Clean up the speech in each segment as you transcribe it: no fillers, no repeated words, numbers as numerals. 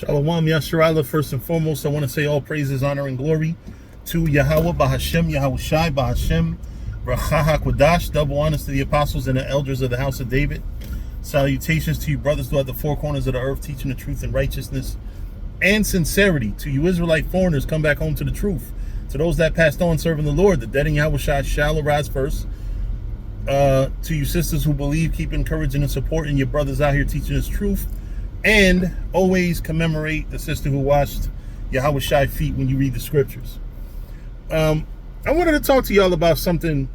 Shalom Yasharala. First and foremost, I want to say all praises, honor, and glory to Yahweh, Bahashem, Yahweh Shai, Bahashem, Bracha HaKodash. Double honors to the apostles and the elders of the house of David. Salutations to you brothers throughout the four corners of the earth, teaching the truth and righteousness and sincerity. To you Israelite foreigners, come back home to the truth. To those that passed on serving the Lord, the dead in Yahweh Shai shall arise first. To you sisters who believe, keep encouraging and supporting your brothers out here teaching us truth. And always commemorate the sister who washed Yahweh Shai feet when you read the scriptures. I wanted to talk to y'all about something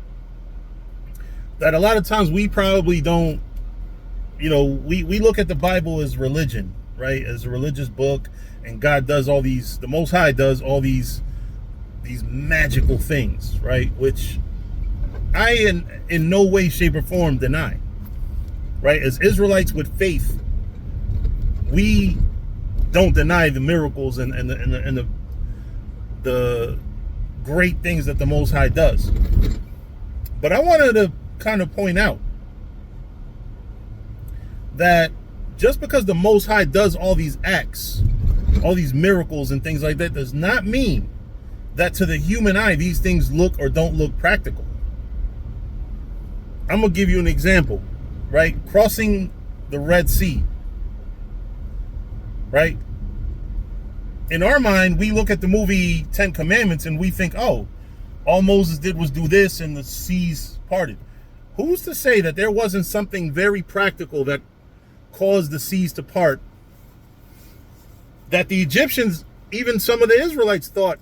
that a lot of times we probably don't, we look at the Bible as religion, right? As a religious book, and God does all these, the Most High does all these magical things, right? Which I in no way, shape, or form deny, right? As Israelites with faith, we don't deny the miracles and the great things that the Most High does. But I wanted to kind of point out that just because the Most High does all these acts, all these miracles and things like that, does not mean that to the human eye these things look or don't look practical. I'm going to give you an example, right? Crossing the Red Sea. Right? In our mind, we look at the movie 10 Commandments and we think, oh, all Moses did was do this and the seas parted. Who's to say that there wasn't something very practical that caused the seas to part, that the Egyptians, even some of the Israelites, thought,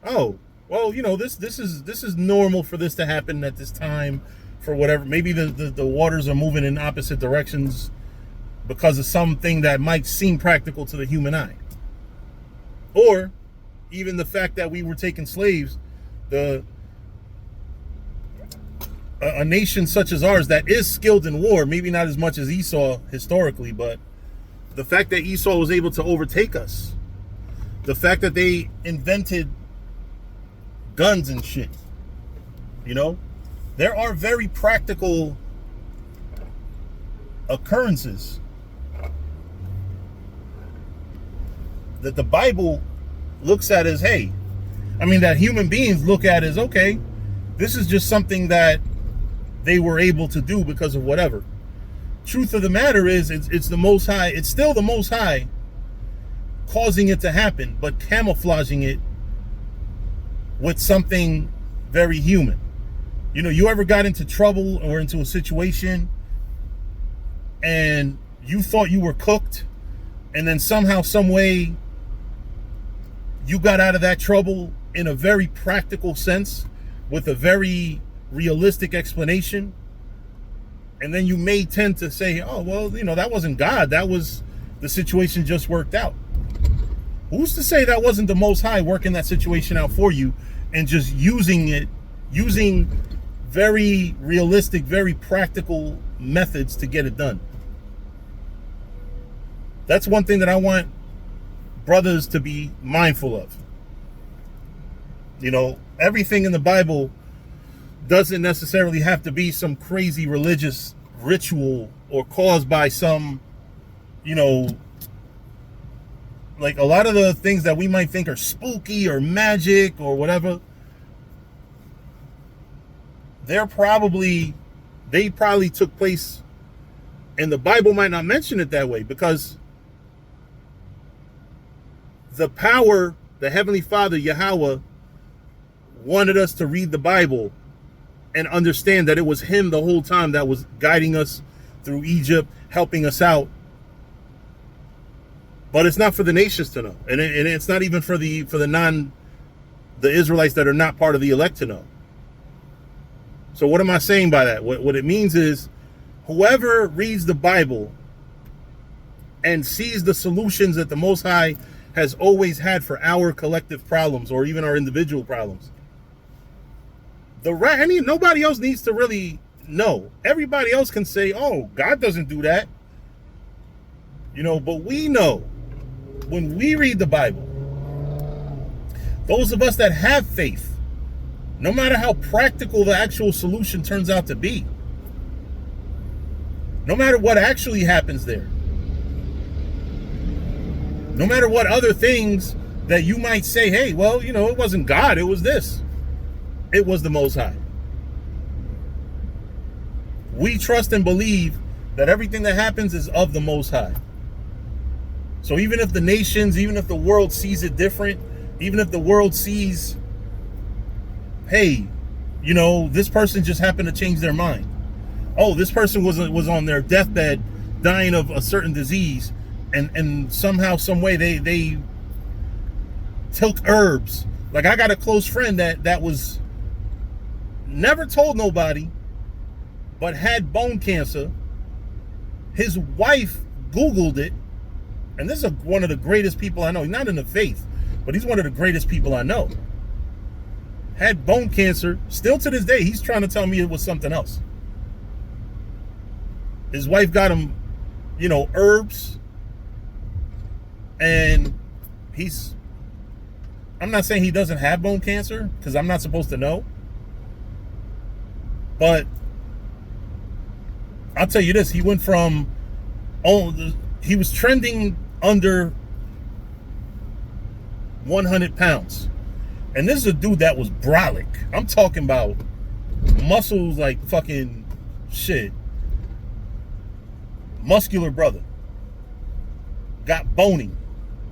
oh, well, this is normal for this to happen at this time, for whatever. Maybe the waters are moving in opposite directions because of something that might seem practical to the human eye. Or even the fact that we were taking slaves, a nation such as ours that is skilled in war, maybe not as much as Esau historically, but the fact that Esau was able to overtake us, the fact that they invented guns and shit, there are very practical occurrences that the Bible looks at as, that human beings look at as, okay, this is just something that they were able to do because of whatever. Truth of the matter is, it's the Most High, it's still the Most High causing it to happen, but camouflaging it with something very human. You ever got into trouble or into a situation and you thought you were cooked, and then somehow, some way, you got out of that trouble in a very practical sense with a very realistic explanation, and then you may tend to say, oh, well, that wasn't God, that was the situation just worked out. Who's to say that wasn't the Most High working that situation out for you and just using very realistic, very practical methods to get it done? That's one thing that I want brothers to be mindful of. Everything in the Bible doesn't necessarily have to be some crazy religious ritual or caused by some, like a lot of the things that we might think are spooky or magic or whatever. They probably took place, and the Bible might not mention it that way, because the power, the Heavenly Father, Yahweh, wanted us to read the Bible and understand that it was Him the whole time that was guiding us through Egypt, helping us out. But it's not for the nations to know, and it's not even for the Israelites that are not part of the elect to know. So what am I saying by that? What it means is, whoever reads the Bible and sees the solutions that the Most High has always had for our collective problems or even our individual problems, nobody else needs to really know. Everybody else can say, oh, God doesn't do that. But we know when we read the Bible, those of us that have faith, no matter how practical the actual solution turns out to be, no matter what actually happens there, No matter what other things that you might say, hey, well, you know, it wasn't God, it was this. It was the Most High. We trust and believe that everything that happens is of the Most High. So even if the nations, even if the world sees it different, even if the world sees, hey, you know, this person just happened to change their mind. Oh, this person was on their deathbed dying of a certain disease, and somehow, some way they took herbs. Like, I got a close friend that was never told nobody, but had bone cancer. His wife Googled it, and this is one of the greatest people I know. He's not in the faith, but he's one of the greatest people I know. Had bone cancer. Still to this day, he's trying to tell me it was something else. His wife got him, you know, herbs, and I'm not saying he doesn't have bone cancer, because I'm not supposed to know, but I'll tell you this, he went from, he was trending under 100 pounds. And this is a dude that was brolic. I'm talking about muscles like fucking shit. Muscular brother. Got bony.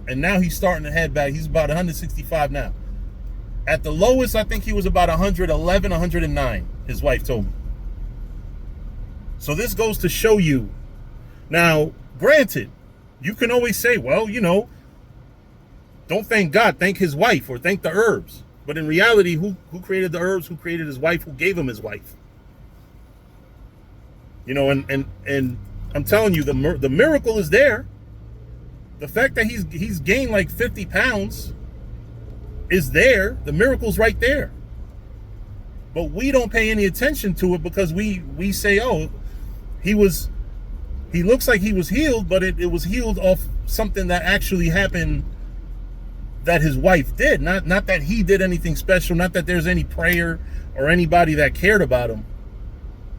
And now he's starting to head back. He's about 165 now. At the lowest, I think he was about 111, 109, his wife told me. So this goes to show you. Now, granted, you can always say, well, you know, don't thank God, thank his wife, or thank the herbs. But in reality, who created the herbs? Who created his wife? Who gave him his wife? You know, and I'm telling you, the miracle is there. The fact that he's gained like 50 pounds is there. The miracle's right there. But we don't pay any attention to it, because we say, oh, he looks like he was healed, but it was healed off something that actually happened that his wife did. Not that he did anything special, not that there's any prayer or anybody that cared about him.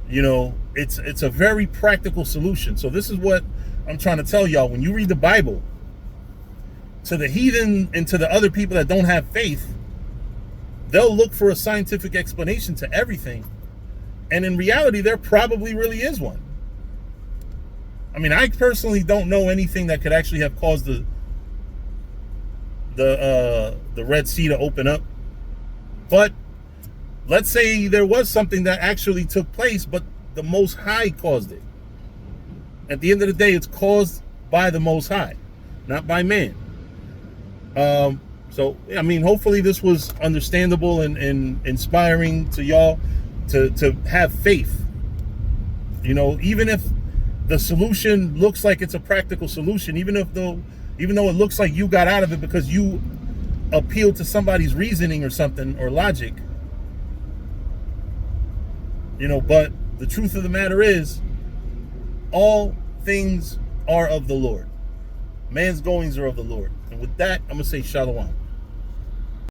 You know, it's a very practical solution. So this is what I'm trying to tell y'all. When you read the Bible, to the heathen and to the other people that don't have faith, they'll look for a scientific explanation to everything. And in reality, there probably really is one. I mean, I personally don't know anything that could actually have caused the Red Sea to open up. But let's say there was something that actually took place, but the Most High caused it. At the end of the day, it's caused by the Most High, not by man. So, I mean, hopefully this was understandable and inspiring to y'all to have faith. You know, even if the solution looks like it's a practical solution, even though it looks like you got out of it because you appealed to somebody's reasoning or something, or logic, you know, but the truth of the matter is, all things are of the Lord. Man's goings are of the Lord. And with that, I'm going to say shalom.